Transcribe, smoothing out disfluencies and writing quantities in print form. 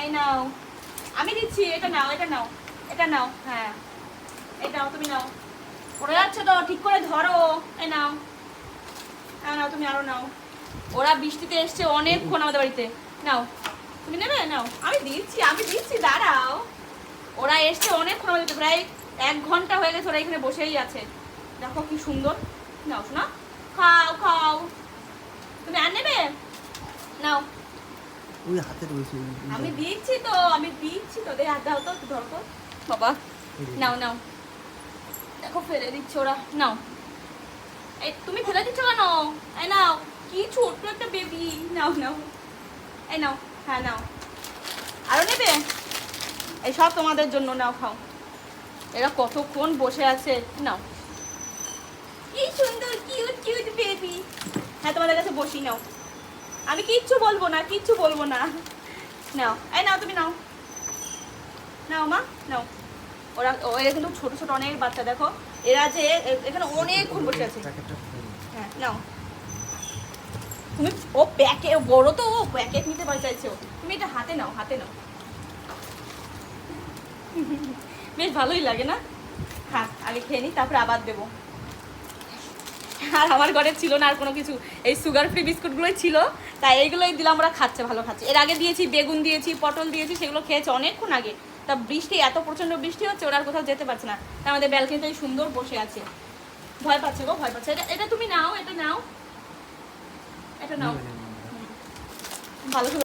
এই নাও, আমি দিচ্ছি, এটা নাও, এটা নাও, এটা নাও, হ্যাঁ এটা নাও, তুমি নাও। পড়ে যাচ্ছে তো, ঠিক করে ধরো। এই নাও, হ্যাঁ নাও, তুমি আরো নাও। ওরা বৃষ্টিতে এসছে অনেকক্ষণ আমাদের বাড়িতে। নাও, তুমি নেবে? নাও, আমি দিচ্ছি, দাঁড়াও। ওরা এসছে অনেকক্ষণ আমাদের বাড়িতে, প্রায় 1 ঘন্টা হয়ে গেছে ওরা এখানে বসেই আছে। দেখো কি সুন্দর। নাও শোনা, খাও খাও। তুমি আর নেবে? নাও, ওই হাতে রয়েছে। আমি দিচ্ছি তো, দে হাত দাও তো, ধরো তো বাবা। নাও নাও, দেখো ফেলে দিচ্ছে ওরা। নাও, এই তুমি ফেলে দিচ্ছ কেন? এই নাও, কি ছোট্ট একটা বেবি। নাও নাও, এই নাও, হ্যাঁ নাও। আরো নেবে? এই সব তোমাদের জন্য, নাও খাও। এরা কতক্ষণ বসে আছে। নাও, কি সুন্দর কিউট কিউট বেবি। হ্যাঁ তোমাদের কাছে বসি। নাও, আমি কিচ্ছু বলবো না। নাও, এই নাও, তুমি নাও, নাও মা নাও। এরা কিন্তু ছোট ছোট অনেক বাচ্চা, দেখো এরা যে এখানে অনেকক্ষণ বসে আছে। হ্যাঁ নাও, তুমি ও প্যাকেট বড় তো, ও প্যাকেট নিতে চাইছে ও। তুমি এটা হাতে নাও, হাতে নাও। বেশ ভালোই লাগে না? হ্যাঁ, আগে খেয়ে নিই, তারপরে আবার দেবো। আর আমার ঘরে ছিল না আর কোনো কিছু, এই সুগার ফ্রি বিস্কুটগুলোই ছিল, তাই এইগুলোই দিলাম। ওরা খাচ্ছে, ভালো খাচ্ছে। এর আগে দিয়েছি বেগুন দিয়েছি, পটল দিয়েছি, সেগুলো খেয়েছে অনেকক্ষণ আগে। তা বৃষ্টি, এত প্রচণ্ড বৃষ্টি হচ্ছে, ওরা আর কোথাও যেতে পারছে না, তাই আমাদের ব্যালকনিতে সুন্দর বসে আছে। ভয় পাচ্ছে গো, ভয় পাচ্ছে। এটা তুমি নাও, এটা নাও, এটা নাও, ভালো।